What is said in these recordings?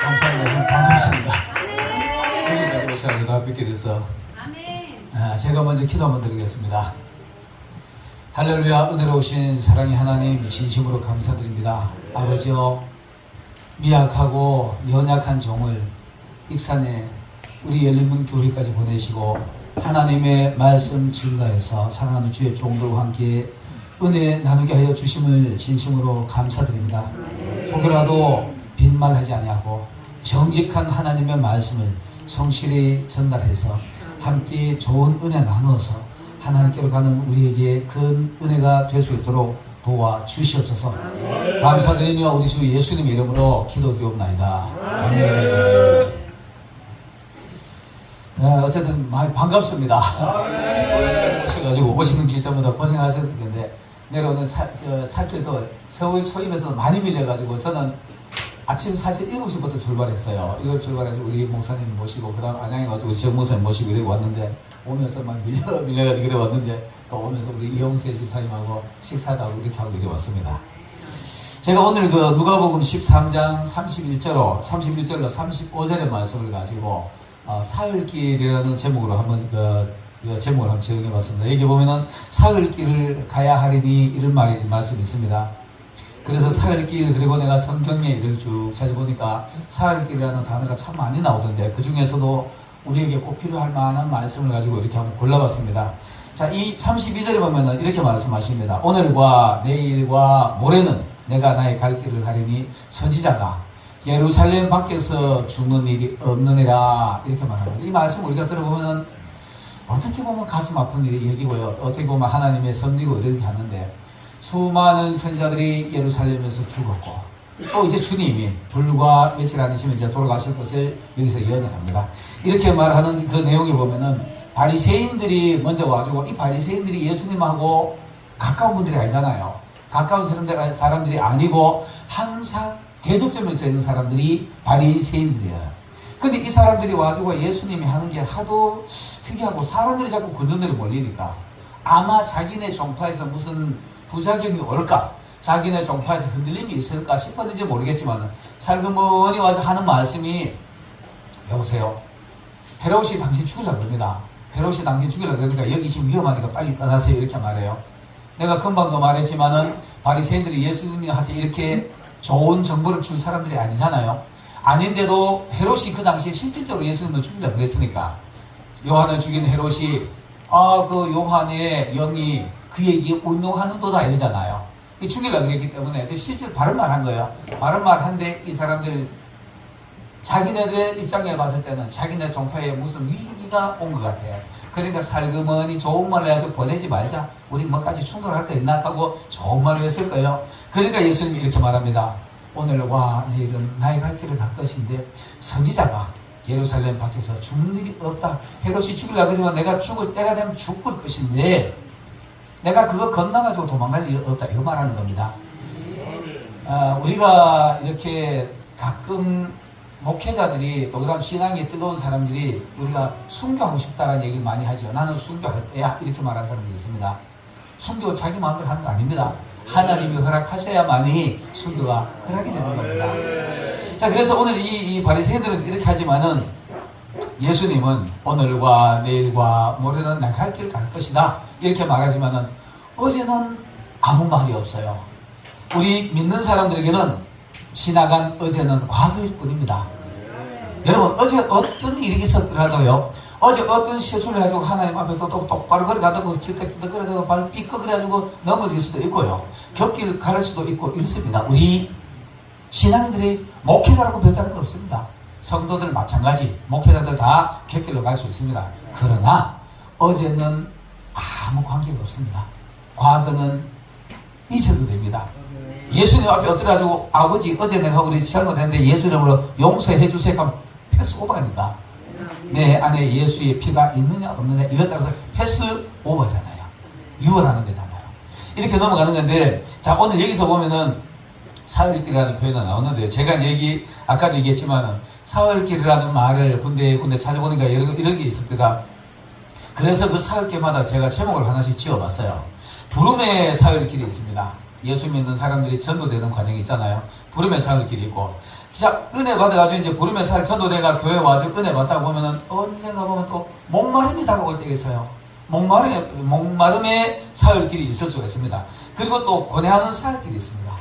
감사합니다. 반갑습니다. 여기까지 오셔서 뵙게 돼서 제가 먼저 기도 한번 드리겠습니다. 할렐루야. 은혜로우신 사랑의 하나님, 진심으로 감사드립니다. 아버지여, 미약하고 연약한 종을 익산에 우리 열린문 교회까지 보내시고 하나님의 말씀 증거해서 사랑하는 주의 종들과 함께 은혜 나누게 하여 주심을 진심으로 감사드립니다. 혹여라도 빈말하지 아니하고 정직한 하나님의 말씀을 성실히 전달해서 함께 좋은 은혜 나누어서 하나님께로 가는 우리에게 큰 은혜가 될 수 있도록 도와주시옵소서. 감사드리며 우리 주 예수님 이름으로 기도드리옵나이다. 아멘. 어쨌든 많이 반갑습니다. 오셔가지고 오시는 길 전부 다 고생하셨을 텐데 내려오는 차길도 서울 초입에서 많이 밀려가지고 저는 아침 사실 7시부터 출발했어요. 이걸 출발해서 우리 목사님 모시고 그 다음 안양에 가서 우리 지역 목사님 모시고 이렇게 왔는데 오면서 막 밀려가지고 이렇게 왔는데 또 오면서 우리 이용세 집사님하고 식사도 하고 이렇게 하고 이렇게 왔습니다. 제가 오늘 그 누가복음 13장 31절로 35절의 말씀을 가지고 사흘길이라는 제목으로 한번 그 제목을 한번 적용해 봤습니다. 여기 보면은 사흘길을 가야 하리니 이런 말씀이 있습니다. 그래서 사흘길, 그리고 내가 성경에 이렇게 쭉 찾아보니까 사흘길이라는 단어가 참 많이 나오던데 그 중에서도 우리에게 꼭 필요할 만한 말씀을 가지고 이렇게 한번 골라봤습니다. 자, 이 32절에 보면은 이렇게 말씀하십니다. 오늘과 내일과 모레는 내가 나의 갈 길을 가리니 선지자가 예루살렘 밖에서 죽는 일이 없느니라 이렇게 말합니다. 이 말씀 우리가 들어보면은 어떻게 보면 가슴 아픈 얘기고요. 어떻게 보면 하나님의 섭리고 이렇게 하는데 수많은 선지자들이 예루살렘에서 죽었고 또 이제 주님이 불과 며칠 안 있으면 이제 돌아가실 것을 여기서 예언합니다. 이렇게 말하는 그 내용에 보면은 바리새인들이 먼저 와가지고 이 바리새인들이 예수님하고 가까운 분들이 아니잖아요. 가까운 사람들이 아니고 항상 대적점에 서 있는 사람들이 바리새인들이에요. 근데 이 사람들이 와가지고 예수님이 하는 게 하도 특이하고 사람들이 자꾸 그런데로 몰리니까 아마 자기네 종파에서 무슨 부작용이 올까? 자기네 종파에서 흔들림이 있을까 싶었는지 모르겠지만 살그머니 와서 하는 말씀이 여보세요. 헤롯이 당신 죽이려고 합니다. 헤롯이 당신 죽이려고 그러니까 여기 지금 위험하니까 빨리 떠나세요. 이렇게 말해요. 내가 금방도 말했지만은 바리새인들이 예수님한테 이렇게 좋은 정보를 준 사람들이 아니잖아요. 아닌데도 헤롯이 그 당시에 실질적으로 예수님을 죽이려고 그랬으니까 요한을 죽인 헤롯이 그 요한의 영이 그에게 운동하는도다 이러잖아요. 죽이려고 그랬기 때문에 실제로 바른 말 한 거예요. 바른 말 한데 이 사람들 자기네들의 입장에 봤을 때는 자기네 종파에 무슨 위기가 온 것 같아요. 그러니까 살그머니 좋은 말을 해서 보내지 말자. 우리 뭐까지 충돌할 거 있나 하고 좋은 말을 했을 거예요. 그러니까 예수님이 이렇게 말합니다. 오늘과 내일은 나의 갈 길을 갈 것인데 선지자가 예루살렘 밖에서 죽는 일이 없다. 헤롯이 죽이려고 하지만 내가 죽을 때가 되면 죽을 것인데 내가 그거 겁나가지고 도망갈 일이 없다. 이거 말하는 겁니다. 우리가 이렇게 가끔 목회자들이 또 그다음 신앙이 뜨거운 사람들이 우리가 순교하고 싶다는 얘기를 많이 하죠. 나는 순교할 거야. 이렇게 말하는 사람들이 있습니다. 순교 자기 마음대로 하는 거 아닙니다. 하나님이 허락하셔야만이 순교가 허락이 되는 겁니다. 자, 그래서 오늘 이 바리새인들은 이렇게 하지만은 예수님은 오늘과 내일과 모레는 나 갈 길 갈 것이다. 이렇게 말하지만은 어제는 아무 말이 없어요. 우리 믿는 사람들에게는 지나간 어제는 과거일 뿐입니다. 여러분, 어제 어떤 일이 있었더라도요. 어제 어떤 실수를 해가지고 하나님 앞에서 똑바로 걸어가다가 질때도 걸어가다가 발 삐끗거려가지고 넘어질 수도 있고요. 곁길 가를 수도 있고 이렇습니다. 우리 신앙인들이 목회자라고 별다른 거 없습니다. 성도들 마찬가지 목회자들 다 곁길로 갈 수 있습니다. 그러나 어제는 아무 관계가 없습니다. 과거는 잊어도 됩니다. 예수님 앞에 엎드려가지고 아버지 어제 내가 우리 잘못했는데 예수 이름으로 용서해 주세요 하면 패스 오버니까 내 안에 예수의 피가 있느냐 없느냐 이것 따라서 패스 오버잖아요. 유언하는 거잖아요. 이렇게 넘어가는 건데 자 오늘 여기서 보면은 사흘길이라는 표현이 나오는데요. 제가 이제 아까도 얘기했지만은 사흘길이라는 말을 군데 찾아보니까 이런 게 있습니다. 그래서 그 사흘길마다 제가 제목을 하나씩 지어봤어요. 부름의 사흘길이 있습니다. 예수 믿는 사람들이 전도되는 과정이 있잖아요. 부름의 사흘길이 있고 자, 은혜 받아가지고 이제 부름의 살 전도대가 교회 와가지고 은혜 받다 보면은 언젠가 보면 또 목마름이 다가올 때가 있어요. 목마름의 사흘길이 있을 수가 있습니다. 그리고 또 고뇌하는 사흘길이 있습니다.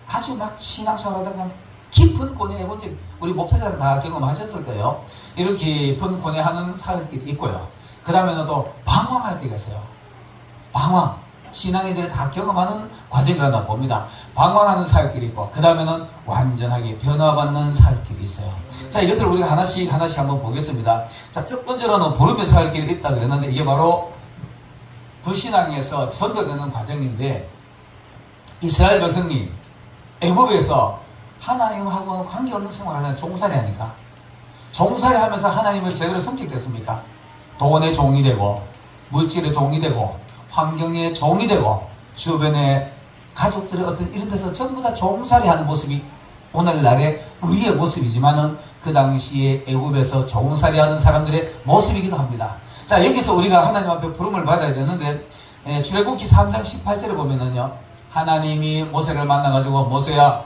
아주 막 신앙생활 하다가 깊은 고뇌해본 적, 우리 목회자들 다 경험하셨을 거예요. 이렇게 깊은 고뇌하는 사흘길이 있고요. 그 다음에는 또 방황할 때가 있어요. 방황. 신앙인들이 다 경험하는 과정이라고 봅니다. 방황하는 사역길이 있고, 그 다음에는 완전하게 변화받는 사역길이 있어요. 자, 이것을 우리가 하나씩 한번 보겠습니다. 자, 첫 번째로는 부름의 사역길이 있다 그랬는데, 이게 바로 불신앙에서 전도되는 과정인데, 이스라엘 백성이 애굽에서 하나님하고는 관계없는 생활을 하잖아요. 종살이 하니까. 종살이 하면서 하나님을 제대로 선택했습니까? 돈의 종이 되고, 물질의 종이 되고, 환경의 종이 되고, 주변의 가족들의 어떤 이런 데서 전부 다 종살이 하는 모습이 오늘날의 우리의 모습이지만은 그 당시에 애굽에서 종살이 하는 사람들의 모습이기도 합니다. 자, 여기서 우리가 하나님 앞에 부름을 받아야 되는데, 출애굽기 3장 18절에 보면은요, 하나님이 모세를 만나가지고, 모세야,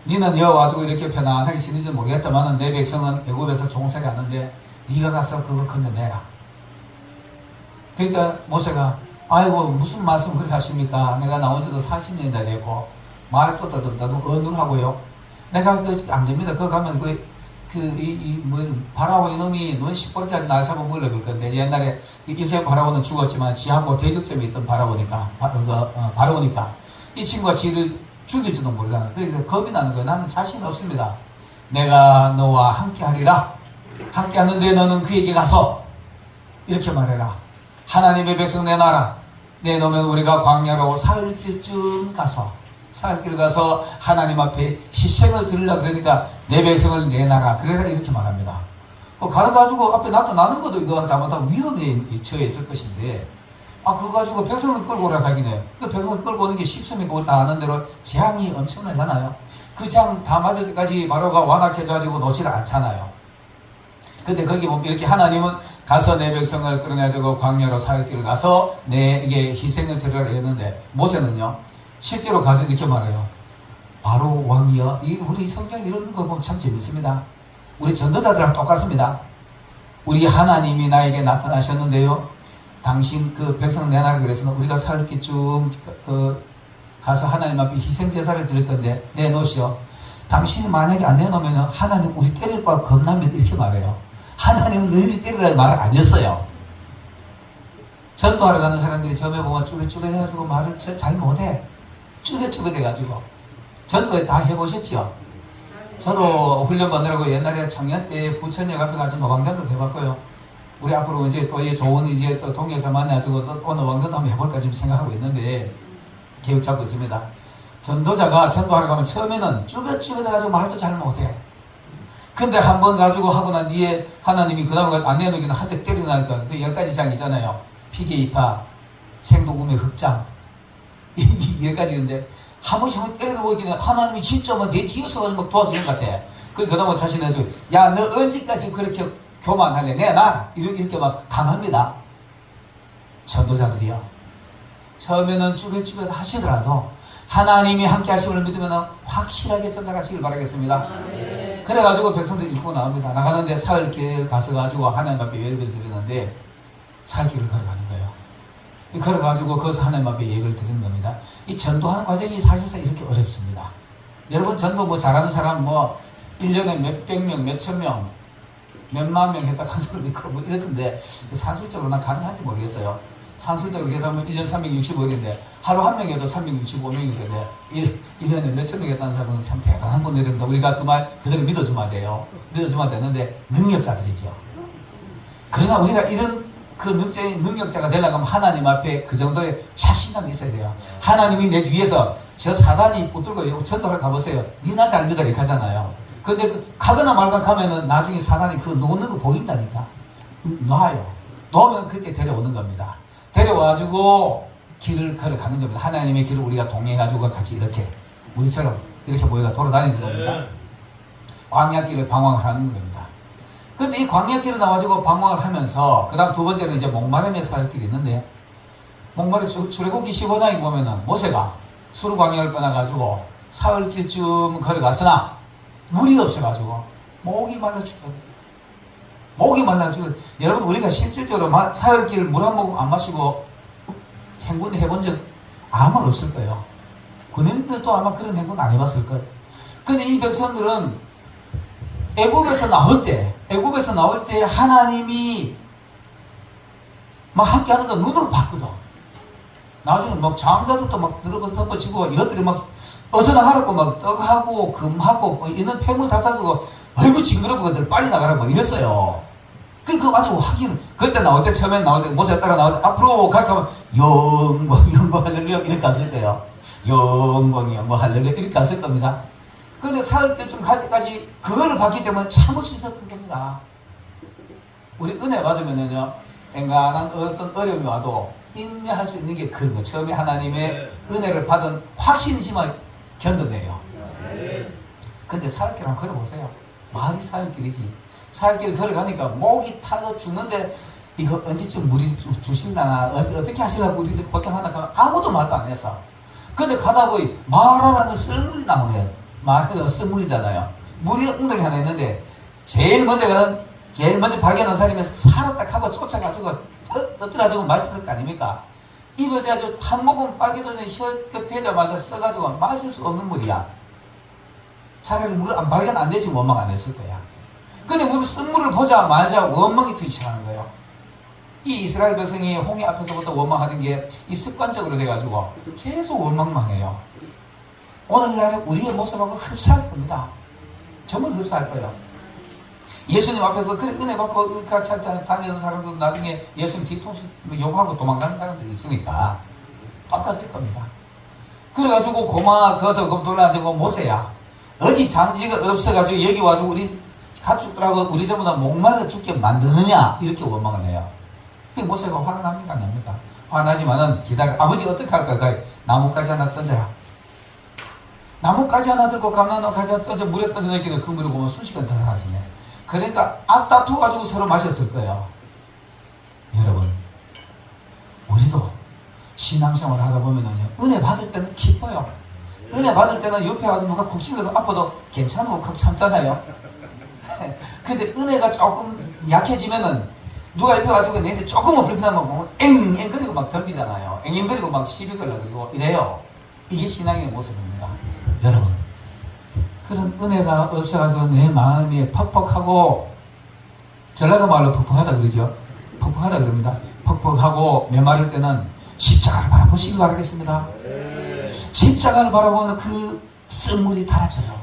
니는 여와가지고 이렇게 편안하게 지내지 모르겠다마는 내 백성은 애굽에서 종살이 하는데 네가 가서 그거 건져내라. 그러니까 모세가 아이고 무슨 말씀 그렇게 하십니까? 내가 나온 지도 40년이 다 됐고 말도 더듬더듬 어눌하고요. 내가 안 됩니다. 그거 가면 바라오 이놈이 눈 시퍼렇게 아주 날 잡아 물러볼 건데, 옛날에 이세 바라오는 죽었지만 지하고 대적점에 있던 바라오니까 이 친구가 지를 죽일지도 모르잖아. 그러니까 겁이 나는 거야. 나는 자신 없습니다. 내가 너와 함께 하리라. 함께 하는데 너는 그에게 가서 이렇게 말해라. 하나님의 백성 내놔라. 내놓으면 우리가 광야로 사흘길쯤 가서 하나님 앞에 희생을 드리려고 그러니까 내 백성을 내놔라. 그래라 이렇게 말합니다. 가가지고 앞에 나타나는 것도 이거 잘못하면 위험에 처해 있을 것인데, 그거 가지고 백성을 끌고 오라 하기네. 그 백성을 끌고 오는 게 쉽습니까? 우리 다 아는 대로 재앙이 엄청나잖아요. 그 재앙 다 맞을 때까지 바로가 완악해져가지고 놓지를 않잖아요. 근데 거기 보면 이렇게 하나님은 가서 내 백성을 끌어내가지고 광야로 사흘길을 가서 내게 희생을 드리라 했는데, 모세는요 실제로 가서 이렇게 말해요. 바로 왕이여. 우리 성경 이런 거 보면 참 재밌습니다. 우리 전도자들랑 똑같습니다. 우리 하나님이 나에게 나타나셨는데요, 당신 그 백성 내놔라 그래서 우리가 사흘길쯤 가서 하나님 앞에 희생제사를 드릴 건데 내놓으시오. 당신이 만약에 안 내놓으면 하나님 우리 때릴 바 겁납니다. 이렇게 말해요. 하나님은 너희를 때리라는 말을 안 했어요. 전도하러 가는 사람들이 처음에 보면 쭈뼛쭈뼛해가지고 말을 잘 못해. 쭈뼛쭈뼛해가지고. 전도에 다 해보셨죠? 저도 훈련 받느라고 옛날에 청년 때 부천역 앞에 가서 노방전도 해봤고요. 우리 앞으로 이제 또 좋은 이제 또 동료에서 만나가지고 또 노방전도 한번 해볼까 지금 생각하고 있는데, 계획 잡고 있습니다. 전도자가 전도하러 가면 처음에는 쭈뼛쭈뼛해가지고 말도 잘 못해. 근데 한 번 가지고 하고 난 뒤에 하나님이 그 다음에 안 내놓기는 한 대 때리고 나니까 그 10가지 장이잖아요. 피계입파, 생동금의 흑장, 이 10가지인데 한 번씩 때려놓고 있기는 하나님이 진짜 내 뒤에서 막 도와주는 것 같아. 그 다음에 자신해서 야, 너 언제까지 그렇게 교만할래? 내놔. 이렇게 막 강합니다. 전도자들이요. 처음에는 쭈뼛쭈뼛 하시더라도 하나님이 함께 하심을 믿으면 확실하게 전달하시길 바라겠습니다. 그래가지고 백성들이 입고 나옵니다. 나가는데 사흘길 가서가지고 하나님 앞에 예배를 드리는데 사흘길을 걸어가는 거예요. 걸어가지고 거기서 하나님 앞에 예배를 드리는 겁니다. 이 전도하는 과정이 사실상 이렇게 어렵습니다. 여러분 전도 잘하는 사람 1년에 몇백 명, 몇천 명, 몇만 명 했다 한 사람도 있고 이러던데 산술적으로 난 가능한지 모르겠어요. 산술적으로 계산하면 1년 365일인데 하루 한 명에도 365명인데 1년에 몇천 명 했다는 사람은 참 대단한 분들입니다. 우리가 그 말 그대로 믿어주면 돼요. 믿어주면 되는데 능력자들이죠. 그러나 우리가 이런 그 능력자가 되려고 하면 하나님 앞에 그 정도의 자신감이 있어야 돼요. 하나님이 내 뒤에서 저 사단이 붙들고 전도를 가보세요. 니나 잘 믿어 이렇게 하잖아요. 근데 가거나 말거나 가면은 나중에 사단이 그 놓는 거 보인다니까. 놔요. 놓으면 그때 데려오는 겁니다. 데려와가지고 길을 걸어가는 겁니다. 하나님의 길을 우리가 동행해가지고 같이 이렇게 우리처럼 이렇게 모여가 돌아다니는 겁니다. 광야길을 방황하는 겁니다. 근데 이 광야길을 나와가지고 방황을 하면서 그 다음 두 번째는 이제 목마름의 사흘길이 있는데, 목마름 출애굽기 15장에 보면은 모세가 수르 광야를 떠나가지고 사흘길쯤 걸어갔으나 물이 없어가지고 목이 말라 죽거든. 목이 말라 죽거든. 여러분 우리가 실질적으로 사흘길 물 한 모금 안 마시고 행군 해본 적 아마 없을 거예요. 군인들도 아마 그런 행군 안 해봤을 거예요. 근데 이 백성들은 애굽에서 나올 때 하나님이 막 함께 하는 거 눈으로 봤거든. 나중에 막 장자들도 막 덮어지고 이것들이 막 어서나 하라고 막 떡하고 금하고 뭐 있는 폐물 다 싸두고 아이고 징그러운 것들 빨리 나가라고 막 이랬어요. 그거 가지고 확인 그때 나올 때 처음에 나올 때 모세 따라 나올 때 앞으로 가게 하면 영광 할렐루야 이렇게 갔을 거예요. 영광 할렐루야 이렇게 갔을 겁니다. 근데 사흘쯤 갈 때까지 그거를 봤기 때문에 참을 수 있었던 겁니다. 우리 은혜 받으면은요 엔간한 어떤 어려움이 와도 인내할 수 있는 게 그런 거. 처음에 하나님의 은혜를 받은 확신이지만 견뎌내요. 근데 사흘길 한번 걸어보세요. 마을이 사흘길이지. 사흘길 걸어가니까 목이 타서 죽는데 이거 언제쯤 물이 주실라나 어떻게 하시려고 우리들 걱정하나 하면 아무도 말도 안 했어. 근데 가다 보니 마라라는 썰물이 나오네요. 마라가 썰물이잖아요. 물이 웅덩이 하나 있는데 제일 먼저 발견한 사람이 살았다 하고 쫓아가지고 엎드려가지고 마셨을 거 아닙니까? 입을 대가지고 한 모금 빨기더니 혀 대자마자 써가지고 마실 수 없는 물이야. 차라리 물을 발견 안 되시면 원망 안 했을 거야. 근데 우리 쓴물을 보자마자 원망이 트기 시작하는 거예요. 이 이스라엘 백성이 홍해 앞에서부터 원망하는 게 이 습관적으로 돼가지고 계속 원망만 해요. 오늘날에 우리의 모습하고 흡사할 겁니다. 전부 흡사할 거예요. 예수님 앞에서 그래 은혜 받고 같이 다니는 사람도 나중에 예수님 뒤통수 욕하고 도망가는 사람들이 있으니까 똑같을 겁니다. 그래가지고 고마 거기서 돌아앉고 모세야 어디 장지가 없어가지고 여기 와가지고 우리 가축들하고 우리 전부 다 목말라 죽게 만드느냐 이렇게 원망을 해요. 그 모세가 화가 납니까 안 납니까? 화나지만은 기다려. 아버지 어떻게 할까? 나뭇가지 하나 던져라. 나뭇가지 하나 들고 감나무가지 하나 던져 물에 던져놓기는 그 물이 보면 순식간 달아나지네. 그러니까 앞다투어 가지고 서로 마셨을 거예요. 여러분 우리도 신앙생활 하다 보면은요 은혜 받을 때는 기뻐요. 은혜 받을 때는 옆에 와서 누가 굽신데도 아파도 괜찮고 각 참잖아요. 근데 은혜가 조금 약해지면은 누가 옆에 와가지고 내한테 조금만 불편하면 보면 앵앵거리고 막 덤비잖아요. 앵앵거리고 막 시비 걸려가지고 이래요. 이게 신앙의 모습입니다. 여러분 그런 은혜가 없어가지고 내 마음이 퍽퍽하고 전라도 말로 퍽퍽하다 그러죠. 퍽퍽하다 그럽니다. 퍽퍽하고 메마를 때는 십자가를 바라보시기 바라겠습니다. 십자가를 바라보면 그 쓴물이 달아져요.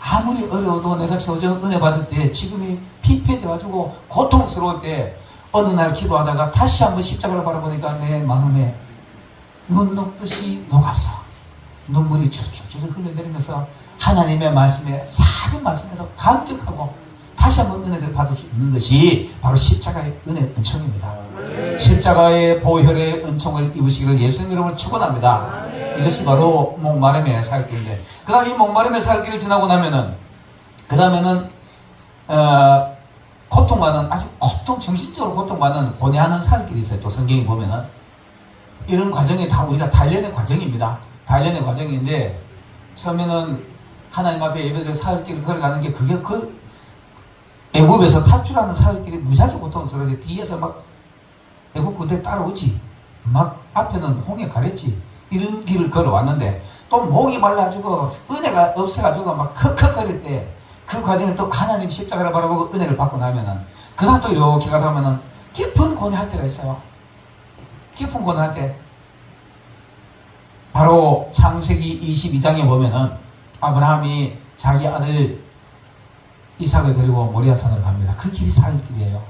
아무리 어려워도 내가 저저 은혜 받을 때 지금이 피폐해져가지고 고통스러울 때 어느 날 기도하다가 다시 한번 십자가를 바라보니까 내 마음에 눈 녹듯이 녹았어. 눈물이 쭉쭉쭉 흘러내리면서 하나님의 말씀에 작은 말씀에도 감격하고 다시 한번 은혜를 받을 수 있는 것이 바로 십자가의 은혜 은총입니다. 십자가의 보혈의 은총을 입으시기를 예수님 이름으로 축원합니다. 이것이 바로 목마름의 살길인데 그 다음 이 목마름의 살길을 지나고 나면은 그 다음에는 고통받는 아주 정신적으로 고통받는 고뇌하는 살길이 있어요. 또 성경에 보면은 이런 과정이 다 우리가 단련의 과정입니다. 단련의 과정인데 처음에는 하나님 앞에 예배드려 사흘길을 걸어가는 게 그게 그 애굽에서 탈출하는 사흘길이 무지하게 고통스러운데 뒤에서 막 애굽 군대 따라오지 막 앞에는 홍해 가랬지 이런 길을 걸어왔는데 또 목이 말라가지고 은혜가 없어가지고 막 헉헉거릴 때 그 과정을 또 하나님 십자가를 바라보고 은혜를 받고 나면은 그 다음 또 이렇게 가다 보면은 깊은 고뇌할 때가 있어요. 깊은 고뇌할 때 바로 창세기 22장에 보면은 아브라함이 자기 아들 이삭을 데리고 모리아산으로 갑니다. 그 길이 사흘길이에요.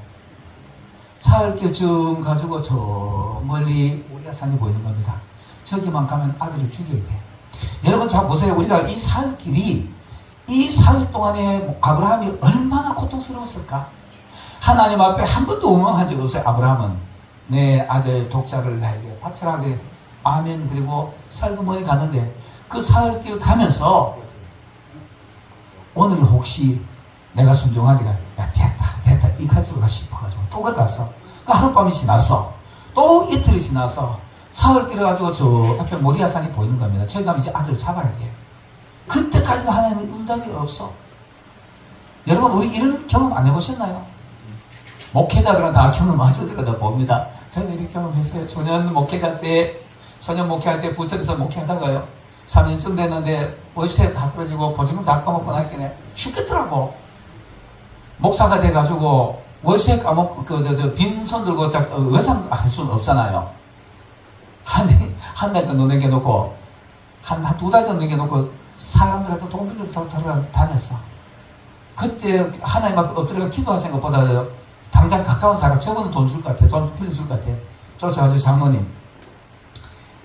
사흘길쯤 가지고 저 멀리 모리아산이 보이는 겁니다. 저기만 가면 아들을 죽여야 돼. 여러분 잘 보세요. 우리가 이 사흘길이 이 사흘 동안에 아브라함이 얼마나 고통스러웠을까? 하나님 앞에 한 번도 원망한 적 없어요. 아브라함은 내 아들 독자를 나에게 바쳐라. 아멘. 그리고 살그머니 갔는데 그 사흘길 가면서 오늘 혹시 내가 순종하니까 야 됐다 이 칼집을 가 싶어가지고 또 걸어갔어. 그 하룻밤이 지났어. 또 이틀이 지나서 사흘길을 가지고 저 앞에 모리아산이 보이는 겁니다. 저기 가면 이제 아들을 잡아야 돼. 그때까지도 하나님의 응답이 없어. 여러분, 우리 이런 경험 안 해보셨나요? 목회자들은 다 경험하셔서 봅니다. 저는 이렇게 경험했어요. 초년 목회할 때 부천에서 목회하다가요, 3년쯤 됐는데 월세 다 떨어지고 보증금 다 까먹고 나니까 죽겠더라고. 목사가 돼가지고 월세 까먹고 빈손 들고 외상 할 수는 없잖아요. 한 달 정도 남겨놓고 한 두 달 정도 남겨놓고 사람들한테 돈 빌려서 다녔어. 그때 하나님 앞에 엎드려 기도할 생각보다 당장 가까운 사람, 저분은 돈 줄 것 같아. 돈 빌려줄 것 같아. 쫓아가서 장모님,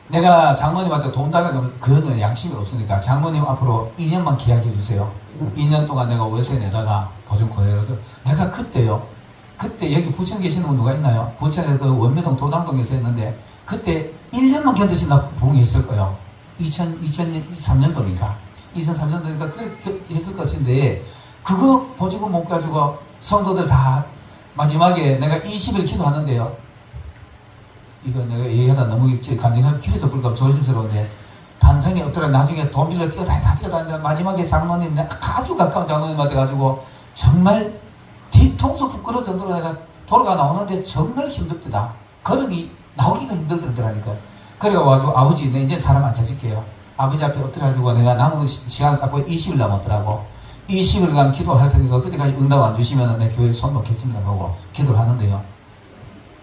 내가 장모님한테 돈 달라고 하면 그거는 양심이 없으니까 장모님 앞으로 2년만 기약해 주세요. 2년 동안 내가 월세 내다가 보증 고해라도. 내가 그때 여기 부천 계시는 분 누가 있나요? 부천에 그 원미동 도당동에서 했는데 그때 1년만 견디신다 부흥했을 거예요. 2003년도니까 2003년도니까 그렇게 했을 것인데, 그거 보증금 못 가지고 성도들 다 마지막에 내가 20일 기도하는데요, 이거 내가 얘기하다 너무 간증하면 길에서 부를까 조심스러운데, 단성에 없더라. 나중에 돈 빌려 뛰어다니다 마지막에 장로님, 내가 아주 가까운 장로님한테 가지고 정말 뒤통수 부끄러울 정도로 내가 돌아가 나오는데 정말 힘들더라. 걸음이 나오기가 힘들더라니까. 그래가지고 아버지, 내 이제 사람 안 찾을게요. 아버지 앞에 엎드려가지고 내가 남은 시간 갖고 20일 남았더라고. 20일간 기도할 테니까 그때까지 응답 안 주시면 내 교회에 손 놓겠습니다 하고 기도를 하는데요,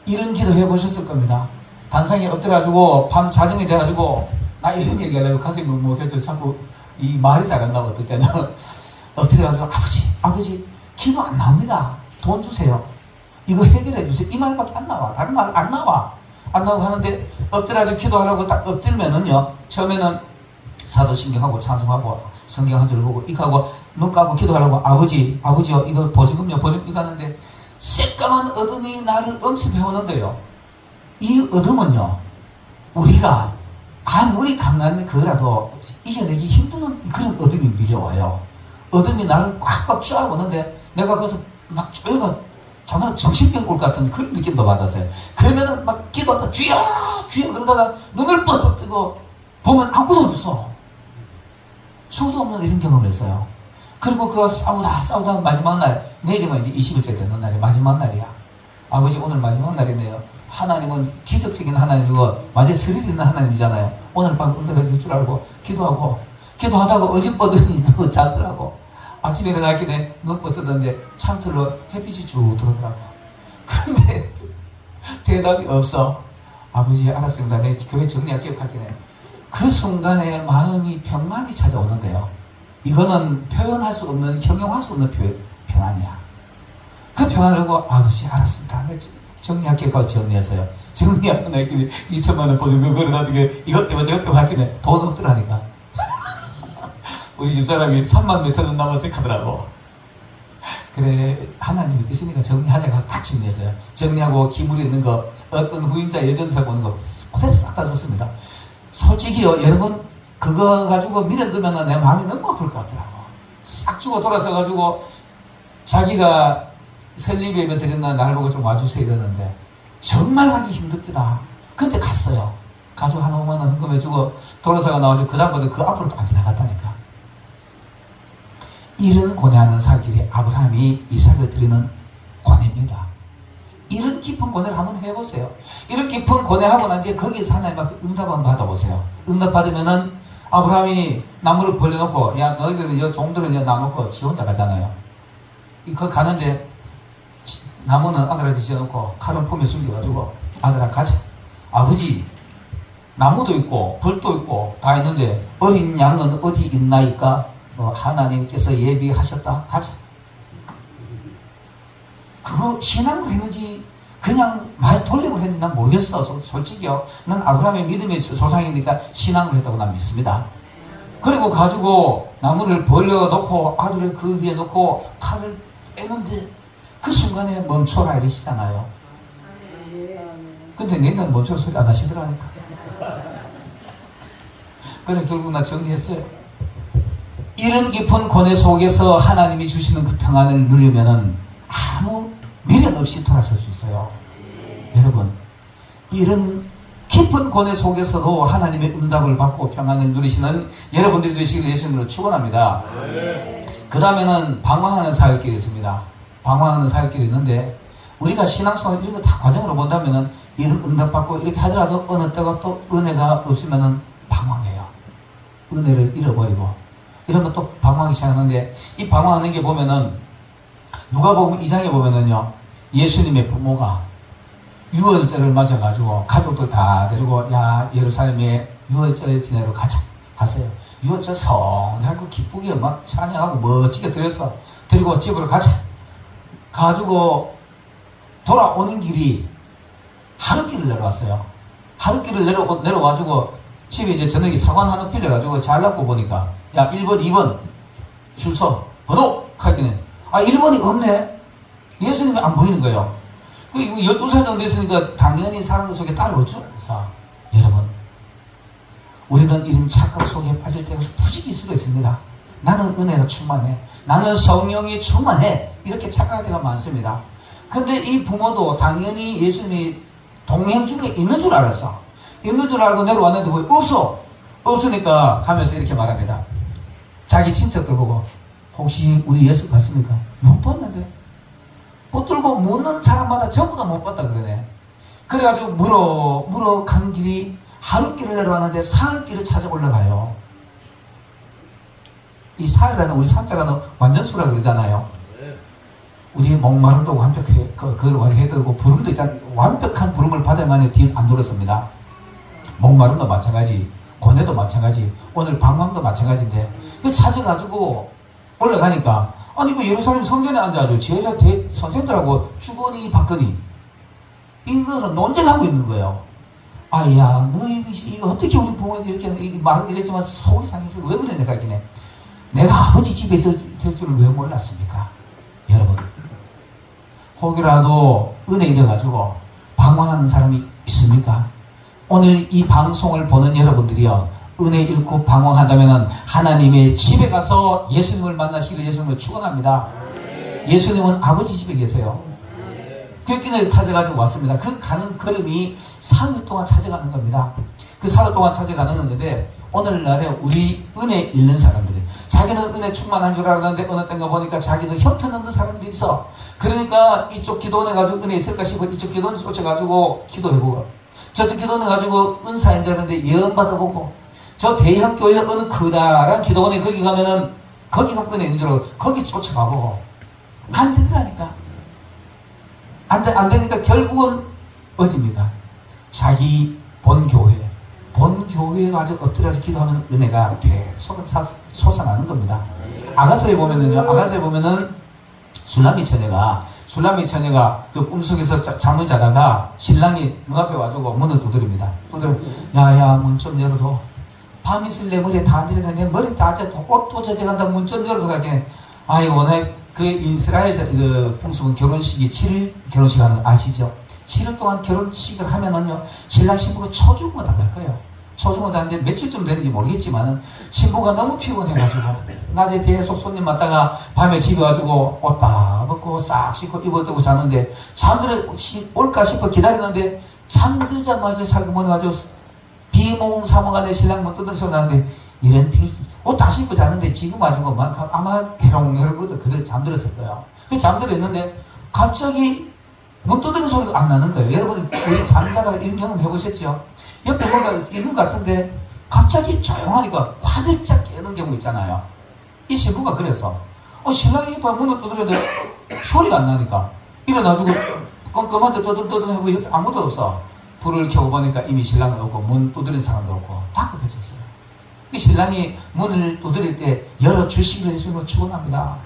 이런 기도 해보셨을 겁니다. 단상에 엎드려가지고 밤 자정이 돼가지고 나 이런 얘기하려고 가슴이 묵묵해서 자꾸 이 말이 잘 안 나고 어떨 때는 엎드려가지고 아버지 기도 안 나옵니다. 돈 주세요. 이거 해결해 주세요. 이 말밖에 안 나와. 다른 말 안 나와. 안 나오고 하는데 엎드려가지고 기도하려고 딱 엎들면은요, 처음에는 사도신경하고 찬송하고 성경 한 줄 보고 이거 하고 눈 감고 기도하려고 아버지요 이거 보증금요 이거 하는데 새까만 어둠이 나를 엄습해오는데요, 이 어둠은요 우리가 아무리 강한 그거라도 이겨내기 힘든 그런 어둠이 밀려와요. 어둠이 나를 꽉꽉 쥐어오는데 내가 거기서 막 쪼여가 정말 정신병 올 것 같은 그런 느낌도 받았어요. 그러면은 막 기도하다 주여 그러다가 눈을 뻗어 뜨고 보면 아무도 없어. 수도 없는 이런 경험을 했어요. 그리고 그거 싸우다 마지막 날, 내일이면 이제 20일째 되는 날이 마지막 날이야. 아버지 오늘 마지막 날이네요. 하나님은 기적적인 하나님이고 완전히 스릴 있는 하나님이잖아요. 오늘 밤 응답해 줄 줄 알고 기도하다가 어지뻗더니 자더라고. 아침에 일어났길래 눈 뻗었는데 창틀로 햇빛이 쭉 들어오더라고. 근데 대답이 없어. 아버지 알았습니다. 내 교회 정리할게요. 그 순간에 마음이 평안이 찾아오는데요, 이거는 표현할 수 없는, 형용할 수 없는 평안이야. 그 평안을 하고 아버지 알았습니다. 내 정리할게요. 그거 정리했어요. 정리하고 나길래 2천만 원 보증금 걸어놨는데 이것 때문에 저것 때문에 할게 돈 없더라니까. 우리 집사람이 3만 몇천 원 남았을 하더라고. 그래 하나님이 계시니까 정리하자고 딱 정리했어요. 정리하고 기물 있는 거, 어떤 후임자 예전사 보는 거 그대로 싹 다 줬습니다. 솔직히요 여러분, 그거 가지고 밀어두면 내 마음이 너무 아플 것 같더라고. 싹 주고 돌아서가지고 자기가 설립 예배 드린다는 날 보고 좀 와주세요 이러는데 정말 가기 힘들더라. 근데 갔어요. 가서 한 5만 원 헌금해주고 돌아서가 나와서 그 다음부터 그 앞으로 또 안 지나갔다니까. 이런 고뇌하는 살길이 아브라함이 이삭을 드리는 고뇌입니다. 이런 깊은 고뇌를 한번 해보세요. 이런 깊은 고뇌하고 난 뒤에 거기서 하나님 앞에 응답 한번 받아보세요. 응답 받으면은 아브라함이 나무를 벌려놓고, 야 너희들은 여 종들은 여 놔놓고 지 혼자 가잖아요. 그 가는데 나무는 아들한테 지어놓고 칼은 품에 숨겨가지고 아들아 가자. 아버지 나무도 있고 벌도 있고 다 있는데 어린 양은 어디 있나이까? 하나님께서 예비하셨다. 가자. 그거 신앙으로 했는지 그냥 말 돌림을 했는지 난 모르겠어. 솔직히요. 난 아브라함의 믿음의 조상이니까 신앙을 했다고 난 믿습니다. 그리고 가지고 나무를 벌려놓고 아들을 그 위에 놓고 칼을 빼는데 그 순간에 멈춰라 이러시잖아요. 근데 너희는 멈춰 소리 안 하시더라니까. 그래 결국 나 정리했어요. 이런 깊은 고뇌 속에서 하나님이 주시는 그 평안을 누리면은 아무 미련 없이 돌아설 수 있어요. 여러분, 이런 깊은 고뇌 속에서도 하나님의 응답을 받고 평안을 누리시는 여러분들이 되시기를 예수님으로 축원합니다. 그 다음에는 방황하는 사역길이 있습니다. 방황하는 사역길이 있는데 우리가 신앙생활 이런 거 다 과정으로 본다면은 이런 응답받고 이렇게 하더라도 어느 때가 또 은혜가 없으면은 방황해요. 은혜를 잃어버리고 이러면 또 방황이 시작하는데 이 방황하는 게 보면은 누가 보면 이장에 보면은요 예수님의 부모가 유월절을 맞아가지고 가족들 다 데리고 야 예루살렘에 유월절 지내러 가자 갔어요. 유월절 성하고 기쁘게 막 찬양하고 멋지게 드렸어. 데리고 집으로 가자. 가지고 돌아오는 길이 하룻길을 내려왔어요. 하룻길을 내려와가지고 집에 이제 저녁에 사관 하나 빌려가지고 잘라고 보니까 야 1번 2번 줄서 번호 하기는 1번이 없네. 예수님이 안 보이는 거예요. 그 12살 정도 됐으니까 당연히 사람들 속에 따라오죠. 그래서 여러분 우리는 이런 착각 속에 빠질 때가 부지기 수가 있습니다. 나는 은혜가 충만해. 나는 성령이 충만해. 이렇게 착각할 때가 많습니다. 근데 이 부모도 당연히 예수님이 동행 중에 있는 줄 알았어. 있는 줄 알고 내려왔는데 왜 없어? 없으니까 가면서 이렇게 말합니다. 자기 친척들 보고 혹시 우리 예수 봤습니까? 못 봤는데. 붙들고 묻는 사람마다 전부 다 못 봤다 그러네. 그래가지고 물어 간 길이 하룻길을 내려왔는데 사흘길을 찾아 올라가요. 이 사흘라는 우리 삼자라는 완전수라 그러잖아요. 우리 목마름도 완벽해, 그걸 해야 되고, 부름도 있잖아요. 완벽한 부름을 받아야만이 뒤 안 돌았습니다. 목마름도 마찬가지, 고뇌도 마찬가지, 오늘 방황도 마찬가지인데, 그 찾아가지고 올라가니까, 아니, 그 예루살렘 성전에 앉아가지고, 제자 선생들하고 주거니 받거니, 이거는 논쟁하고 있는 거예요. 아야, 너 이거 어떻게 우리 부모님 이렇게 말을 이랬지만 속이 상해서 왜 그래, 내가 했긴 해. 내가 아버지 집에 있을 줄을 왜 몰랐습니까? 여러분. 혹이라도 은혜 잃어가지고 방황하는 사람이 있습니까? 오늘 이 방송을 보는 여러분들이요 은혜 잃고 방황한다면 하나님의 집에 가서 예수님을 만나시기를 예수님을 축원합니다. 예수님은 아버지 집에 계세요. 그렇게 찾아가지고 왔습니다. 그 가는 걸음이 사흘 동안 찾아가는 겁니다. 그 사흘 동안 찾아가는 건데 오늘날에 우리 은혜 잃는 사람들이 자기는 은혜 충만한 줄 알았는데 어느 때인가 보니까 자기도 형편없는 사람들이 있어. 그러니까 이쪽 기도해가지고 은혜 있을까 싶어 이쪽 기도는 쫓아가지고 기도해보고 저쪽 기도는 가지고 은사 인자는데 예언 받아보고 저 대형 교회 어느 크다란 기도원에 거기 가면은 거기가 은혜 있는 줄 알고 거기 쫓아가보고 안 되더라니까. 안 되니까 결국은 어디입니까? 자기 본 교회에 가서 엎드려서 기도하면 은혜가 돼 솟아나는 겁니다. 아가서에 보면은 술라미 처녀가 그 꿈속에서 잠을 자다가 신랑이 눈앞에 와주고 문을 두드립니다. 야야 문 좀 열어도 밤 있을 내 머리에 다 내렸는데 내 머리 다 옷도 젖어간다. 문 좀 열어도 가게. 아이고 워낙 그 이스라엘 그 풍습은 결혼식이 7일 결혼식 하는 거 아시죠? 7일 동안 결혼식을 하면은요 신랑 신부가 초중고 나갈 거예요. 초중고 나는데 며칠쯤 되는지 모르겠지만은 신부가 너무 피곤해가지고 낮에 계속 손님 맞다가 밤에 집에 와가지고 옷 다 벗고 싹 씻고 입어두고 자는데 올까 싶어 기다리는데 잠들자마자 살구머니 와가지고 비몽사몽간에 신랑 문 두드려 나는데 이런 옷 다 신고 자는데 지금 와가지고 아마 해롱해롱거든 그대로 잠들었을 거예요. 그 잠들었는데 갑자기 문 두드리는 소리가 안 나는 거예요. 여러분 우리 잠자다가 이런 경험 해보셨죠? 옆에 뭔가 있는 것 같은데 갑자기 조용하니까 화들짝 깨는 경우 있잖아요. 이 신부가 그래서 신랑이 옆에 문을 두드렸는데 소리가 안 나니까 일어나가지고 껌껌한데 떠들떠들하고 옆에 아무도 없어. 불을 켜고 보니까 이미 신랑은 없고 문 두드린 사람도 없고 다급해졌어요. 이 신랑이 문을 두드릴 때 열어주시기를 예수님으로 축원합니다.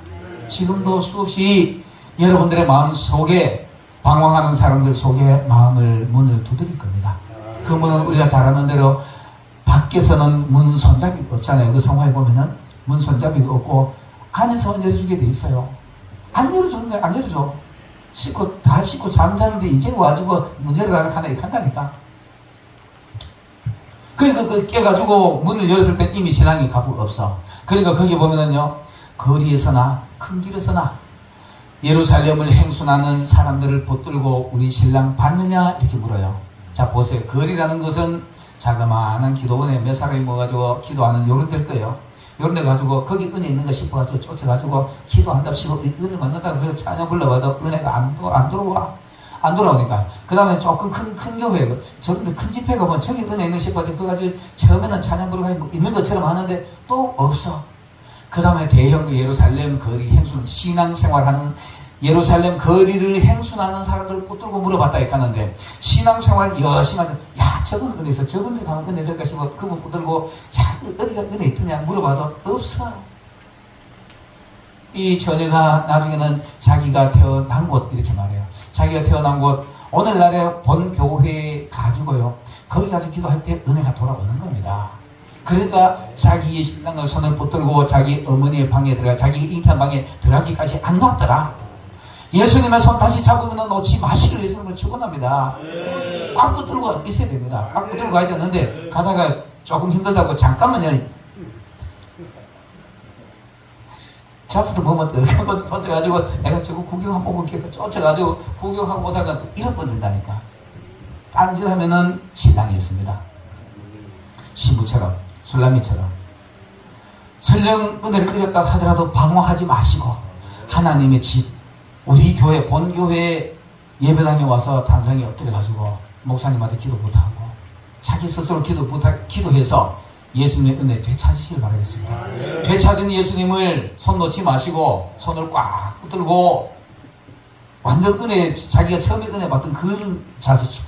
지금도 수없이 여러분들의 마음 속에 방황하는 사람들 속에 문을 두드릴 겁니다. 그 문은 우리가 잘 아는 대로 밖에서는 문 손잡이가 없잖아요. 그 성화에 보면은 문 손잡이가 없고 안에서는 열어주게 돼 있어요. 안 열어주는 거야. 안 열어줘. 다 씻고 잠자는데 이제 와가지고 문 열어달라고 하나 이렇게 한다니까. 그러니까 깨가지고 문을 열었을 때 이미 신랑이 가부가 없어. 그러니까 거기 보면은요 거리에서나 큰 길에서나 예루살렘을 행순하는 사람들을 붙들고 우리 신랑 봤느냐 이렇게 물어요. 자, 보세요. 거리라는 것은 자그마한 기도원에 몇 사람이 모아가지고 기도하는 요런 데일 거예요. 요런 데 가지고 거기 은혜 있는 거 싶어가지고 쫓아가지고 기도한답시고 은혜 만났다고 해서 찬양 불러봐도 은혜가 안 들어와. 안 돌아오니까. 그 다음에 조금 큰 교회, 저런데 큰 집회 가보면 저기 은혜 있는 싶어가지고 그거 가지고 처음에는 찬양 부르고 있는 것처럼 하는데 또 없어. 그 다음에 대형 예루살렘 거리 행순, 신앙생활하는 예루살렘 거리를 행순하는 사람들을 붙들고 물어봤다 이렇게 하는데, 신앙생활 열심히 하서 야 저건 은혜 있어, 저건 데 가면 은혜 될까 싶어 그분 붙들고 야 어디가 은혜 있더냐 물어봐도 없어. 이 처녀가 나중에는 자기가 태어난 곳 이렇게 말해요. 자기가 태어난 곳 오늘날의 본 교회에 가지고요, 거기 가서 기도할 때 은혜가 돌아오는 겁니다. 그러니까 자기의 신랑의 손을 붙들고 자기 어머니의 방에 들어가, 자기 잉태한 방에 들어가기까지 안 놨더라. 예수님의 손 다시 잡으면 놓지 마시길 예수님을 축원합니다. 꽉 붙들고 있어야 됩니다. 꽉 붙들고 가야 되는데 가다가 조금 힘들다고 잠깐만요. 자스도 뭐뭐 한번 쫓아가지고 내가 저거 구경 한번 보고 이렇게 쫓아가지고 구경하고 오다가 또 잃어버린다니까. 딴짓하면은 신랑이었습니다. 신부처럼 술람이처럼. 설령 은혜를 잃었다 하더라도 방황하지 마시고 하나님의 집, 우리 교회 본교회 예배당에 와서 단상에 엎드려가지고 목사님한테 기도 부탁하고 자기 스스로 기도해서 예수님의 은혜 되찾으시길 바라겠습니다. 되찾은 예수님을 손 놓지 마시고 손을 꽉 붙들고 완전 은혜, 자기가 처음에 은혜 받던 그 자세,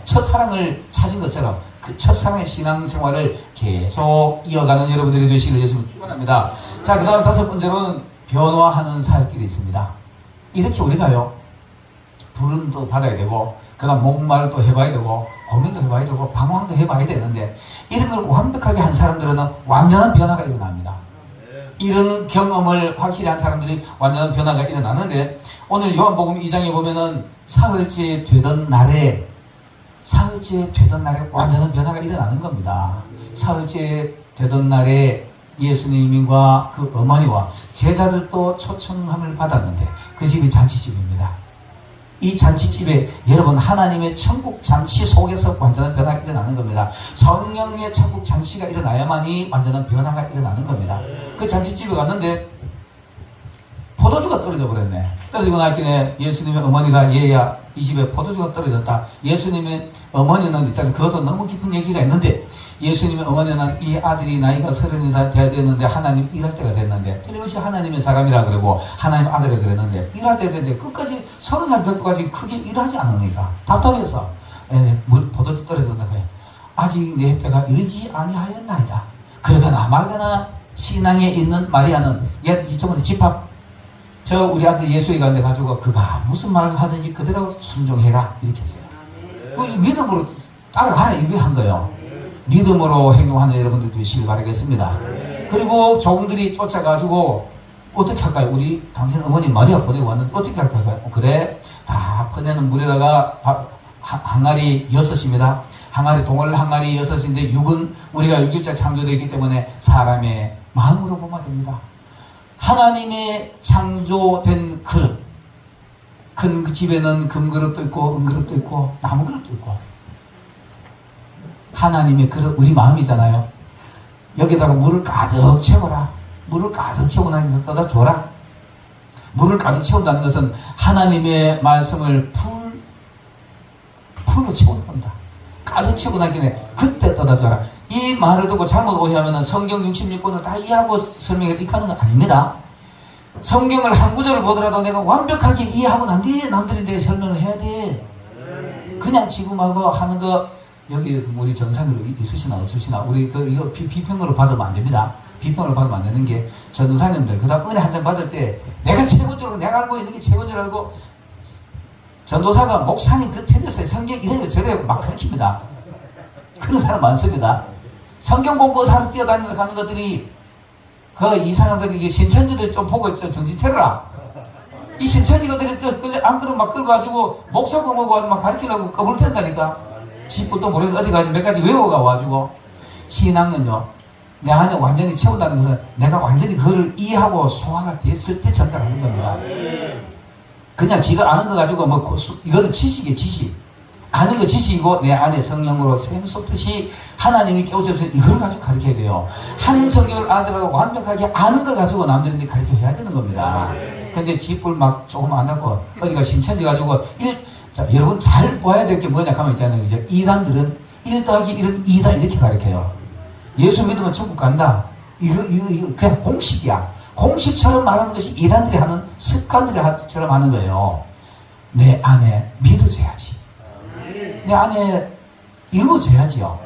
첫사랑을 찾은 것처럼 그 첫사랑의 신앙생활을 계속 이어가는 여러분들이 되시길 예수님 축원합니다. 자, 그 다음 다섯 번째로는 변화하는 살길이 있습니다. 이렇게 우리가요, 부름도 받아야 되고 그 다음 목말도 해봐야 되고 고민도 해봐야 되고 방황도 해봐야 되는데, 이런 걸 완벽하게 한 사람들은 완전한 변화가 일어납니다. 이런 경험을 확실히 한 사람들이 완전한 변화가 일어나는데, 오늘 요한복음 2장에 보면은 사흘째 되던 날에 완전한 변화가 일어나는 겁니다. 사흘째 되던 날에 예수님과 그 어머니와 제자들도 초청함을 받았는데 그 집이 잔치집입니다. 이 잔치집에 여러분 하나님의 천국 잔치 속에서 완전한 변화가 일어나는 겁니다. 성령의 천국 잔치가 일어나야만이 완전한 변화가 일어나는 겁니다. 그 잔치집에 갔는데 포도주가 떨어져 버렸네. 떨어지고 나길래 예수님의 어머니가 얘야 이 집에 포도주가 떨어졌다. 예수님의 어머니는 있잖아요. 그것도 너무 깊은 얘기가 있는데, 예수님의 어머니는 이 아들이 나이가 30이 다 돼야 되는데 하나님 일할 때가 됐는데, 틀림없이 하나님의 사람이라 그러고 하나님 아들이라 그랬는데 일할 때 됐는데 끝까지 30살 때까지 크게 일하지 않으니까 답답해서 포도주 떨어졌다 그래. 아직 내 때가 이르지 아니하였나이다. 그러거나 말거나 신앙에 있는 마리아는 저번에 집합 우리 아들 예수에 가는데 가지고 그가 무슨 말을 하든지 그대로 순종해라 이렇게 했어요. 믿음으로 따라가라 이게 한 거예요. 믿음으로 행동하는 여러분들 되시길 바라겠습니다. 그리고 종들이 쫓아가지고 어떻게 할까요? 우리 당신 어머니 마리아 보내고 왔는데 어떻게 할까요? 그래, 다 퍼내는 물에다가 항아리 6입니다. 동월 항아리 6인데 6은 우리가 6일째 창조되기 때문에 사람의 마음으로 보면 됩니다. 하나님의 창조된 그릇, 큰 그 집에는 금그릇도 있고 은그릇도 있고 나무 그릇도 있고, 하나님의 그릇 우리 마음이잖아요. 여기다가 물을 가득 채워라. 물을 가득 채우고 나서 떠다 줘라. 물을 가득 채운다는 것은 하나님의 말씀을 풀로 채우는 겁니다. 가득 채우고 나길래 그때 떠다 줘라. 이 말을 듣고 잘못 오해하면 성경 66권을 다 이해하고 설명을 이해하는 건 아닙니다. 성경을 한 구절을 보더라도 내가 완벽하게 이해하고는 안 돼. 남들인데 설명을 해야 돼. 그냥 지금하고 하는 거, 여기 우리 전사님 있으시나 없으시나, 우리 이거 비평으로 받으면 안 됩니다. 비평으로 받으면 안 되는 게, 전도사님들 그 다음 은혜 한 잔 받을 때 내가 최고인 줄 알고, 내가 알고 있는 게 최고인 줄 알고, 전도사가 목사님 그 틀렸어요. 성경 이래요 저래요 막 가르칩니다. 그런 사람 많습니다. 성경 공부하러 뛰어다니는 가는 것들이 이 사람들이 이게 신천지들 좀 보고 있죠. 정신 차려라. 이 신천지들이 안 그러면 막 끌어가지고 목사 공부하고 막 가르치려고 꺼불 텐다니까. 집부터 모르겠는데 어디 가서 몇 가지 외워가 가지고. 신앙은요, 내 안에 완전히 채운다는 것은 내가 완전히 그걸 이해하고 소화가 됐을 때 전달하는 겁니다. 그냥 지가 아는 거 가지고 이거는 지식이에요, 지식. 아는 거 지식이고 내 안에 성령으로 샘솟듯이 하나님이 깨우쳐서 이걸 가지고 가르쳐야 돼요. 한 성경을 알더라도 완벽하게 아는 걸 가지고 남들한테 가르쳐야 되는 겁니다. 근데 집을 막 조금 안 하고 어디가 신천지 가지고 자, 여러분 잘 봐야 될 게 뭐냐 하면 있잖아요. 이제 이단들은 1 더하기 1은 2다 이렇게 가르쳐요. 예수 믿으면 천국 간다. 이거 그냥 공식이야. 공식처럼 말하는 것이 이단들이 하는 습관들처럼 하는 거예요. 내 안에 믿어져야지. 내 안에 이루어져야지요.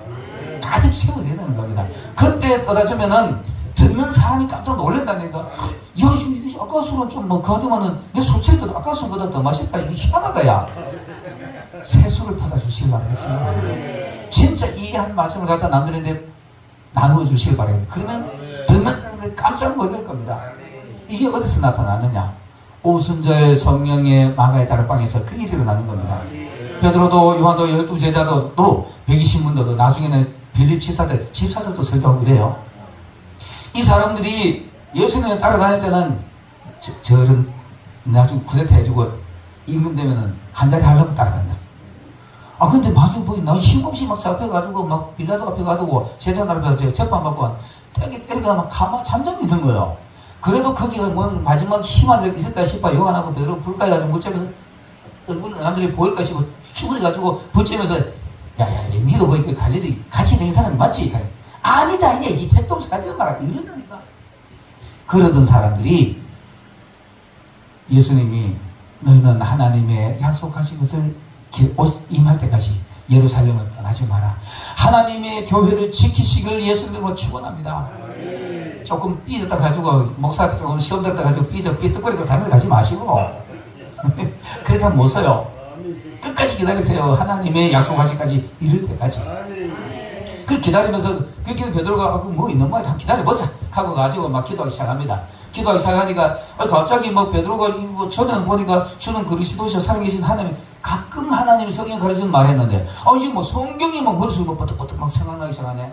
가득 채워져야 되는 겁니다. 근데 떠다주면은 듣는 사람이 깜짝 놀란다니까. 야, 아까술은 좀 뭐 그하더만은 내 소체도 아까술보다 더 맛있다. 이게 희한하다, 야. 새술을 퍼다주시기 바라겠습니다. 진짜 이 한 말씀을 갖다 남들한테 나누어 주시기 바랍니다. 그러면 듣는 사람들이 깜짝 놀랄 겁니다. 이게 어디서 나타나느냐? 오순절 성령의 마가의 다락방에서 그 일이 일어나는 겁니다. 베드로도 요한도 12제자도 또 120문도도 나중에는 빌립 집사들도 설교하고 이래요. 이 사람들이 예수님을 따라다닐 때는 저런 나중에 쿠데타 해주고 임금 되면은 한 자리 하려고 따라다녔어. 아 근데 마주 보이 나 힘없이 막 잡혀가지고 막 빌라도 앞에 가지고 제사 앞에 가서 재판받고 때리다가 막 가만 잠잠이 든 거예요. 그래도 거기가 뭐 마지막 힘을 있을까 싶어 요한하고 베드로 불까지 가지고 물쬐면서 얼굴 남들이 보일까 싶어 쭈그려가지고 붙이면서 야야 니도 뭐 이렇게 갈릴리 같이 있는 사람이 맞지? 아니다 이 택도 사지 마라 이러니까 그러던 사람들이 예수님이 너희는 하나님의 약속하신 것을 임할 때까지 예루살렘을 떠나지 마라. 하나님의 교회를 지키시길 예수님으로 축원합니다. 조금 삐졌다 가지고 목사 조금 시험 들었다 가지고 삐떡거리고 다른 데 가지 마시고 그렇게 하면 못 써요. 끝까지 기다리세요. 하나님의 약속하시기까지 이를 때까지. 그 기다리면서 그렇게 베드로가 뭐 있는 거야? 한번 기다려보자 하고 가지고 막 기도하기 시작합니다. 기도하기 시작하니까 갑자기 뭐 베드로가 저는 보니까 주는 그리스도시요 살아계신 하나님 가끔 하나님이 성경 가르치는 말 했는데 지금 뭐 성경이 막 머릿속에 막 버떡버떡 막 생각나기 시작하네.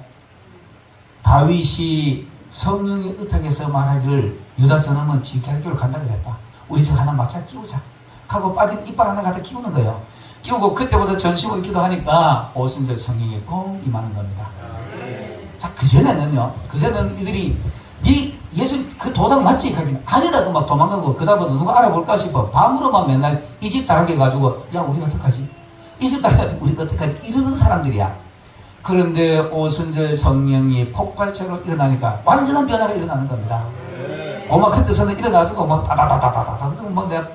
다윗이 성령의 의탁에서 말하기를 유다 저놈은 지켜학교를 간다 그랬다. 우리 집 하나 마찰 끼우자 하고 빠진 이빨 하나 갖다 끼우는 거예요. 끼우고 그때부터 전심으로 기도하니까 오순절 성령이 꼭 임하는 겁니다. 자, 그전에는 이들이 예수 그 도당 맞지? 하긴 아니다고 막 도망가고 그다음부터 누가 알아볼까 싶어 밤으로만 맨날 이 집 따라게 가지고 야 우리 어떡하지? 이 집 따라게 우리 어떡하지? 이러는 사람들이야. 그런데 오순절 성령이 폭발적으로 일어나니까 완전한 변화가 일어나는 겁니다. 고막 그때서는 일어나가지고 막 다다다다다다 뭐 내가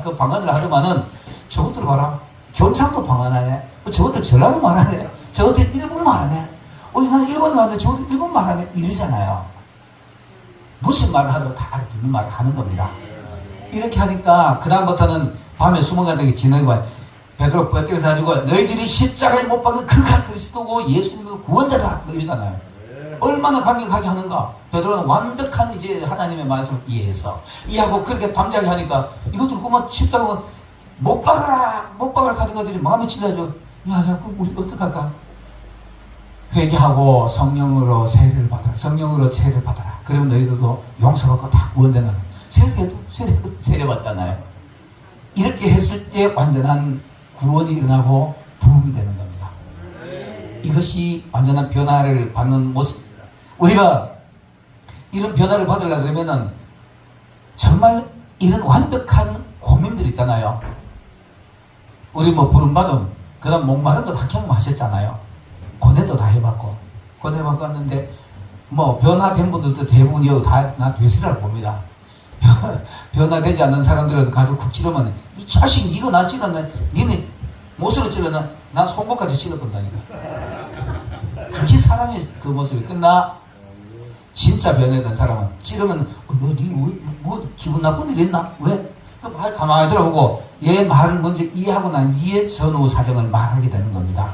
그 방언을 하더만은 저것들 봐라. 경상도 방언하네. 저것들 전라도 말하네. 저것들 일본 말하네. 나는 일본어 하는데 저것들 일본 말하네. 이러잖아요. 무슨 말을 하더라도 다 알아듣는 말을 하는 겁니다. 이렇게 하니까 그 다음부터는 밤에 숨어가다가 지나고 베드로 뺏겨서 가지고 너희들이 십자가에 못 박은 그가 그리스도고 예수님의 구원자다 이러잖아요. 얼마나 강력하게 하는가. 베드로는 완벽한 이제 하나님의 말씀을 이해하고 그렇게 담대하게 하니까 이것들 그만 십자가 못 박아라 하는 것들이 마음에 찔려져. 야 우리 어떡할까? 회개하고 성령으로 세례를 받아라. 그러면 너희들도 용서받고 다 구원되는. 세례 받잖아요. 이렇게 했을 때 완전한 구원이 일어나고 부흥이 되는 겁니다. 이것이 완전한 변화를 받는 모습입니다. 우리가 이런 변화를 받으려고 그러면은 정말 이런 완벽한 고민들 있잖아요. 우리 뭐 부름받음, 그 다음 목마름도 다 경험하셨잖아요. 고뇌도 다 해봤고 왔는데 뭐 변화된 분들도 대부분 여기 나 되시라고 봅니다. 변화되지 않는 사람들은 가지고 쿡 찌르면 이 자식 이거 나 찌르나 니네 못으로 찌르나 난 손목까지 찌르본다니까. 그게 사람의 그 모습이 끝나. 진짜 변화된 사람은 찌르면 뭐 기분 나쁜 일 있나? 왜? 그 말 가만히 들어보고 얘 말을 먼저 이해하고 난 뒤에 전후 사정을 말하게 되는 겁니다.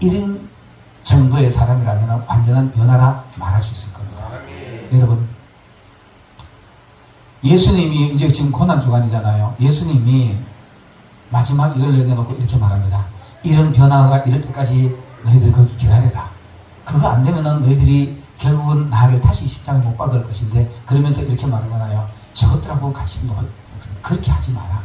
이런 정도의 사람이라면 완전한 변화라 말할 수 있을 겁니다. 여러분, 예수님이 이제 지금 고난주간이잖아요. 예수님이 마지막 이걸 내놓고 이렇게 말합니다. 이런 변화가 이럴 때까지 너희들 거기 기다려라. 그거 안 되면은 너희들이 결국은 나를 다시 십자가에 못 박을 것인데, 그러면서 이렇게 말하잖아요. 저것들하고 같이 그렇게 하지 마라.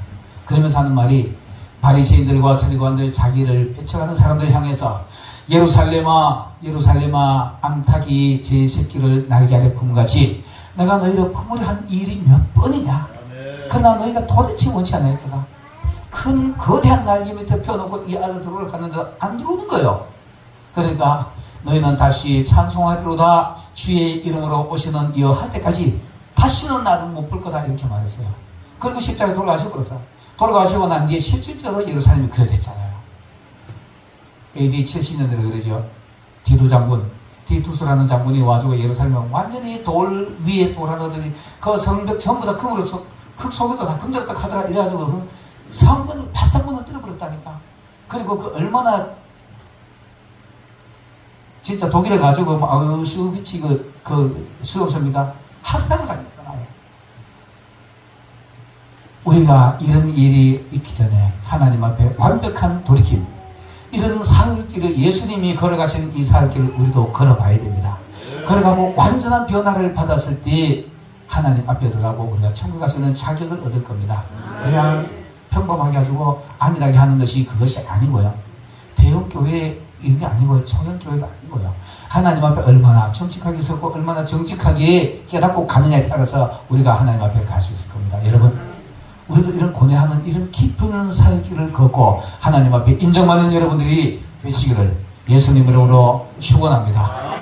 그러면서 하는 말이 바리새인들과 서기관들, 자기를 배척하는 사람들 향해서 예루살렘아 예루살렘아 암탉이 제 새끼를 날개 아래 품같이 내가 너희를 품으려 한 일이 몇 번이냐. 그러나 너희가 도대체 원치 않았다. 큰 거대한 날개 밑에 펴놓고 이 안으로 들어가는데 안 들어오는 거예요. 그러니까 너희는 다시 찬송하리로다. 주의 이름으로 오시는 이어 할 때까지 다시는 나를 못 볼 거다. 이렇게 말했어요. 그리고 십자가에 돌아가셔버려서 돌아가시고 난 뒤에 실질적으로 예루살렘이 그래 됐잖아요. AD 70년대로 그러죠. 디두스라는 장군이 와주고 예루살렘을 완전히 돌 위에 돌 하나들이 그 성벽 전부 다 금으로 흙 속에도 다 금들었다 하더라. 이래가지고 그 성전을 바싹 무너뜨려버렸다니까. 그리고 그 얼마나 진짜 독일에 가지고 아우슈비츠 그 수용소입니까? 학살을 당했잖아요. 우리가 이런 일이 있기 전에 하나님 앞에 완벽한 돌이킴, 이런 사흘길을 예수님이 걸어가신 이 사흘길을 우리도 걸어봐야 됩니다. 걸어가고 완전한 변화를 받았을 때 하나님 앞에 들어가고 우리가 천국 갈 수 있는 자격을 얻을 겁니다. 그냥 평범하게 가지고 안일하게 하는 것이 그것이 아니고요. 대형교회 이런 게 아니고요. 소형교회가 아니고요. 하나님 앞에 얼마나 정직하게 서고 얼마나 정직하게 깨닫고 가느냐에 따라서 우리가 하나님 앞에 갈 수 있을 겁니다. 여러분, 우리도 이런 고뇌하는 이런 깊은 사역길을 걷고 하나님 앞에 인정받는 여러분들이 되시기를 예수님 이름으로 축원합니다.